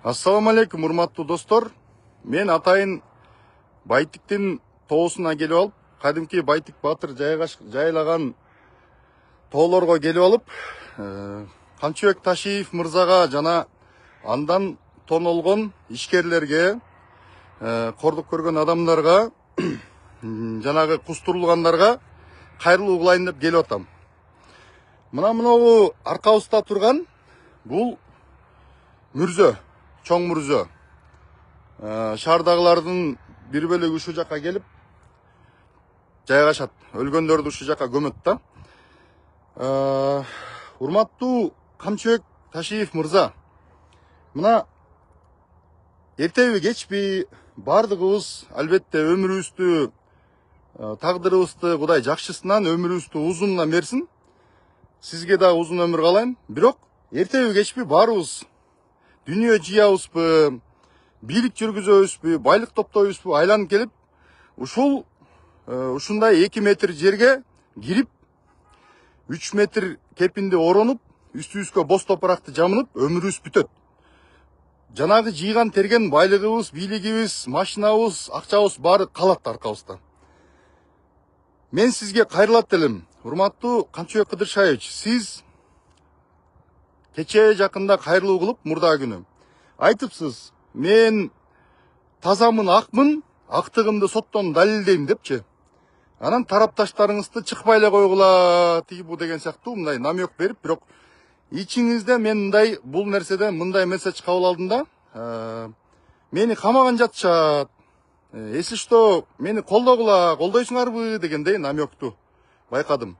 Ассаламу алейкум, урматтуу достор. Мен атайын Байтиктин тоосуна келип алып, кадимки Байтик Батыр жайлаган тоолорго келип алып, Канчыбек Ташиев мырзага жана андан тонолгон ишкерлерге, кордук көргөн адамдарга, жанагы кустурулгандарга кайрылуу кылайын деп келип атам. Мына аркабызда турган бул мүрзө, чоң мүрзө. Шаардагылардын бир бөлүгү ушул жакка келип жайгашат. Өлгөндөрдү ушул жакка көмөт да. Урматтуу Канчыбек Ташиев мырза, мына эртеби кечпи бардыгыбыз албетте өмүрүбүздү, тагдырыбызды Кудай жакшысынан өмүрүбүздү узунуна берсин. Сизге да узун өмүр каалайм. Бирок эртеби кечпи баарыбыз дүнүйө жыябызбы, бийлик жүргүзөбүзбү, байлык топтойбузбу, айланып келип ушундай 2 метр жерге кирип, 3 метр кепинди оронуп, үстүбүзгө боз топуракты жамынып, өмүрүбүз бүтөт. Жанагы жыйган терген байлыгыбыз, бийлигибиз, машинабыз, акчабыз баары калат аркабызда. Мен сизге кайрылат элем. Урматтуу Канчыбек Кыдыршаевич, сиз кечээ жакында кайрылуу кылып, мурда күнү айтыпсыз, мен тазамын, акмын, актыгымды соттон далилдейм депчи. Анан тарапташтарыңызды чыкпай эле койгула, тиги бу деген сыяктуу мындай намек берип, бирок ичиңизде мен бул нерседен мындай месседж кабыл алдым да, мени камаган жатышат, если что мени колдогула, колдойсуңарбы дегендей намекту байкадым.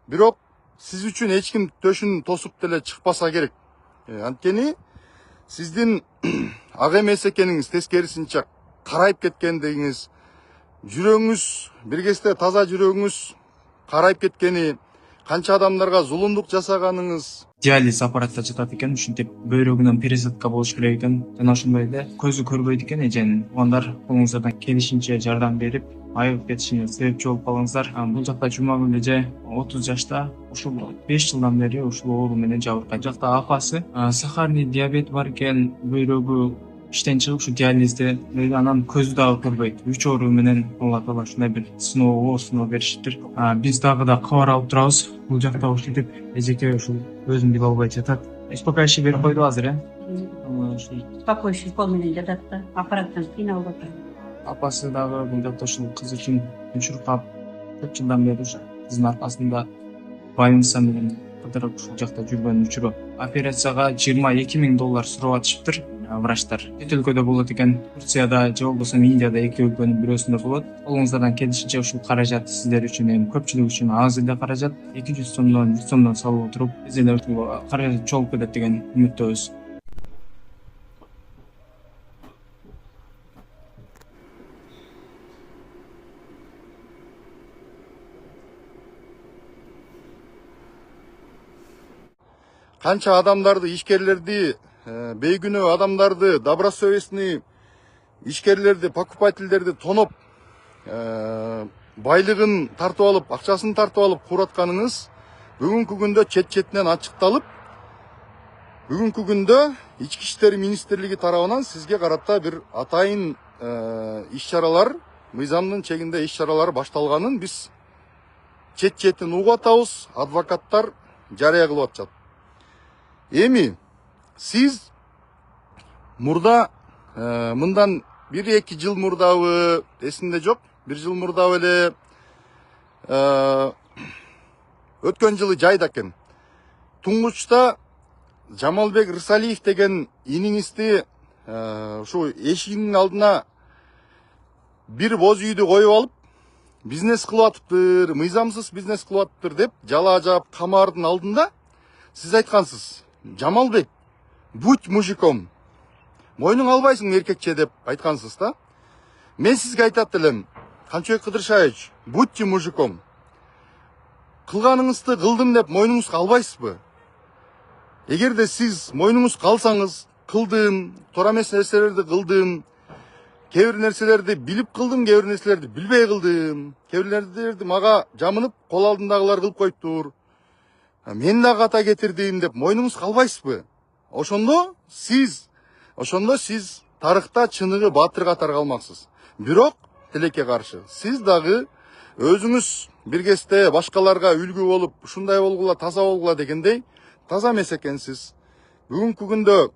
Бирок сиз үчүн эч ким төшүн тосуп деле чыкпаса керек. Анткени сиздин ак эмес экениңиз, тескерисинче карайып кеткендигиңиз, жүрөгүңүз, бир кезде таза жүрөгүңүз карайып кеткени, канча адамдарга зулумдук жасаганыңыз. Диализ аппаратта жатат экен, ушинтип бөйрөгүнөн пересадка болуш керек экен. Жана ошондой эле көзү көрбөйт экен, эженин. Угандар колуңуздардан келишинче жардам берип, айыгып кетишине себепчи болуп калыңыздар. Бул жакта Жумагүл эже 30 жашта, ушул 5 жылдан бери ушул оору менен жабыркайт. Бул жакта апасы сахарный диабет бар экен, бөйрөгү иштен чыгып ушу диализде, анан көзү дагы көрбөйт. 3 оору менен Алла таала ушундай бир сыноо беришиптир. Биз дагы да кабар алып турабыз. Бул жакта ушинтип эжеке ушул өзүн биле албай жатат. Успокаивающий берип койду азыр, Успокоивающий укол менен жатат да, аппараттан кыйналып атат. Апасы дагы бул жакта ушул кыз үчүн чуркап, көп жылдан бери ушу кыздын аркасында больница менен кыдырып ушул жакта жүргөн учуру. Операцияга $22,000 сурап атышыптыр врачтар. Чет өлкөдө болот экен, Турцияда же болбосо Индияда, эки өлкөнүн бирөөсүндө болот. Колуңуздардан келишинче ушул каражат сиздер үчүн, эми көпчүлүк үчүн аз эле каражат, 200 сомдон 100 сомдон салып отуруп, биз эле ушул каражат чогулуп кетет деген үмүттөбүз. Канча адамдарды, ишкерлерди, бейгүнөө адамдарды, добросовестный ишкерлерди, покупательдерди тоноп, байлыгын тартып алып, акчасын тартып алып куратканыңыз бүгүнкү күндө чет-четинен ачыкталып, бүгүнкү күндө Ички иштер министрлиги тарабынан сизге карата бир атайын иш-чаралар, мыйзамдын чегинде иш-чаралар башталганын биз чет-четин угуп атабыз, адвокаттар жарыя кылып атышат. Эми сиз мурда мындан 1-2 жыл мурдабы, эсимде жок, 1 жыл мурдабы эле өткөн жылы жайда экен. Туңгучта Жамалбек Рысалиев деген иниңизди ушу эшигинин алдына бир боз үйдү коюп алып, бизнес кылып атыптыр, мыйзамсыз бизнес кылып атыптыр деп жала жаап камаардын алдында сиз айткансыз. Жамалбек, будь мужиком. Мойнуң албайсың эркекче деп айткансыз да. Мен сизге айтат элем, Канчыбек Кыдыршаевич, будьте мужиком. Кылганыңызды кылдым деп мойнуңузга албайсызбы? Эгерде сиз мойнуңузга алсаңыз, кылдым, туура эмес нерселерди кылдым, кээ бир нерселерди билип кылдым, кээ бир нерселерди билбей кылдым, кээ бир нерселерди мага жамынып, кол алдындагылар кылып коюптур. Мен да ката кетирдим деп мойнуңузга албайсызбы? Ошондо сиз ошондо сиз тарыхта чыныгы батыр катары калмаксыз. Бирок тилекке каршы сиз дагы өзүңүз бир кезде башкаларга үлгү болуп, ушундай болгула, таза болгула дегендей таза эмес экенсиз. Бүгүнкү күндө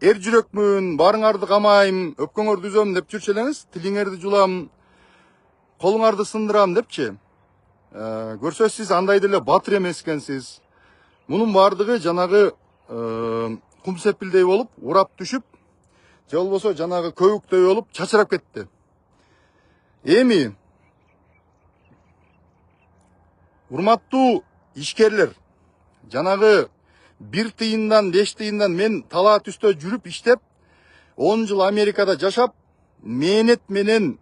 эр жүрөкмүн, барыңарды камайм, өпкөңөрдү үзөм деп жүрчү элеңиз, тилиңерди жулам, колуңарды сындырам депчи. Көрсө сиз андай деле батыр эмес экенсиз. Мунун бардыгы жанагы кум сепилдей болуп, урап түшүп, же болбосо жанагы көбүктөй болуп чачырап кетти. Эми урматтуу ишкерлер, жанагы 1 тыйындан 5 тыйындан мен талаа түстө жүрүп иштеп, 10 жыл Америкада жашап, мээнет менен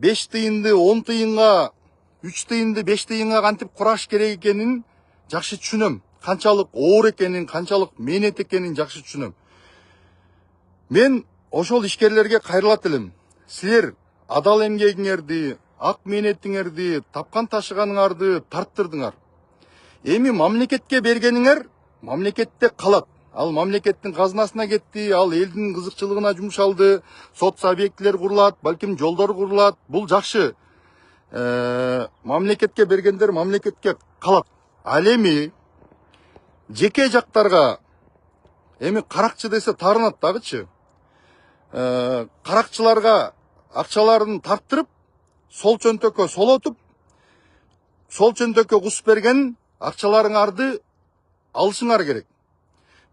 5 тыйынды 10 тыйынга, 3 тыйынды 5 тыйынга кантип кураш керек экенин жакшы түшүнөм. Канчалык оор экенин, канчалык мээнет экенин жакшы түшүнөм. Мен ошол ишкерлерге кайрылат элем. Силер адал эмгегиңерди, ак мээнетиңерди, тапкан ташыганыңарды тарттырдыңар. Эми мамлекетке бергениңер мамлекетте калат. Ал мамлекеттин казынасына кетти, ал элдин кызыкчылыгына жумшалды, сот объектилер курулат, балким жолдор курулат. Бул жакшы. Мамлекетке бергендер мамлекетке калат. Ал эми жеке жактарга эми каракчы десе таарынат дагычы. Каракчыларга акчаларын тарттырып, сол чөнтөккө солотуп, сол чөнтөккө кусуп берген акчаларыңарды алышыңар керек.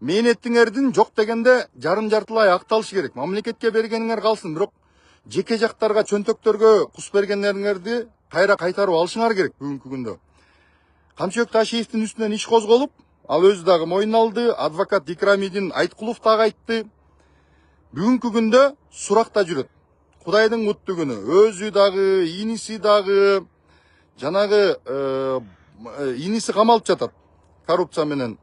Мээнетиңердин жок дегенде жарым-жартылай акталышы керек. Мамлекетке бергениңер калсын, бирок жеке жактарга чөнтөктөргө кусуп бергендериңерди кайра кайтарып алышыңар керек бүгүнкү күндө. Камчыбек Ташиевдин үстүнөн иш козголуп, ал өзү дагы мойнуна алды, адвокат Икрамидин Айткулов дагы айтты. Бүгүнкү күндө суракта жүрөт. Кудайдын куттуу күнү, өзү дагы, иниси дагы, жанагы иниси камалып жатат коррупция менен.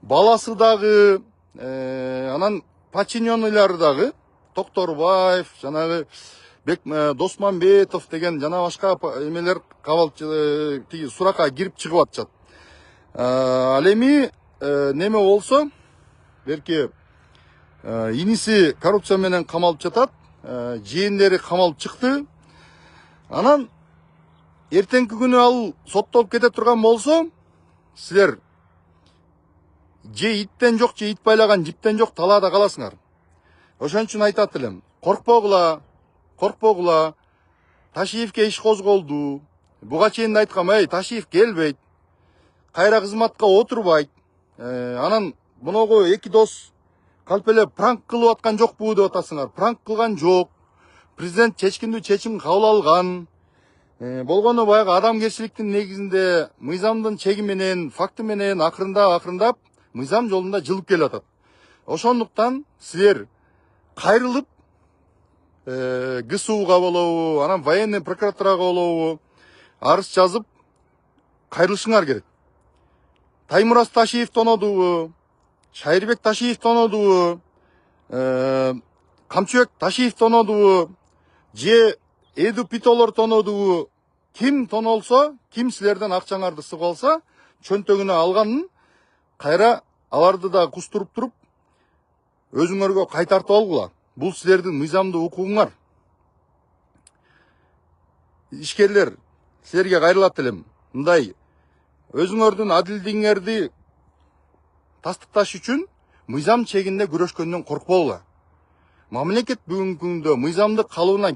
Баласы дагы, анан подчиненныйлары дагы, Токторбаев, жанагы Досманбетов деген жана башка эмелер тиги суракка кирип чыгып атышат. Ал эми неме болсо, берки иниси коррупция менен камалып жатат, жээндери камалып чыкты. Анан эртеңки күнү ал соттолуп кете турган болсо, силер же иттен жок, же ит байлаган жиптен жок талаада каласыңар. Ошон үчүн айтат элем, коркпогула. Ташиевке иш козголду. Буга чейин да айткам, Ташиев келбейт. Кайра кызматка отурбайт. Анан моногу эки дос калп эле пранк кылып аткан жокпу деп атасыңар. Пранк кылган жок. Президент чечкиндүү чечим кабыл алган. Болгону баягы адамгерчиликтин негизинде мыйзамдын чеги менен, факты менен акырындап мыйзам жолунда жылып келип атат. Ошондуктан силер кайрылып ГСУга болобу, анан военный прокуратурага болобу арыз жазып кайрылышыңар керек. Таймураз Ташиев тонодубу, Шайырбек Ташиев тонодубу, Камчыбек Ташиев тонодубу, же Эду Питолор тонодубу, ким тонолсо, ким силерден акчаңарды сыгып алса, чөнтөгүнө алганын кайра аларды да кустуруп туруп, өзүңөргө кайтартып алгыла. Бул силердин мыйзамдуу укугуңар. Ишкерлер, силерге кайрылат элем. Мындай өзүңөрдүн адилдигиңерди тастыкташ үчүн мыйзам чегинде күрөшкөндөн коркпогула. Мамлекет бүгүнкү күндө мыйзамдык калыбына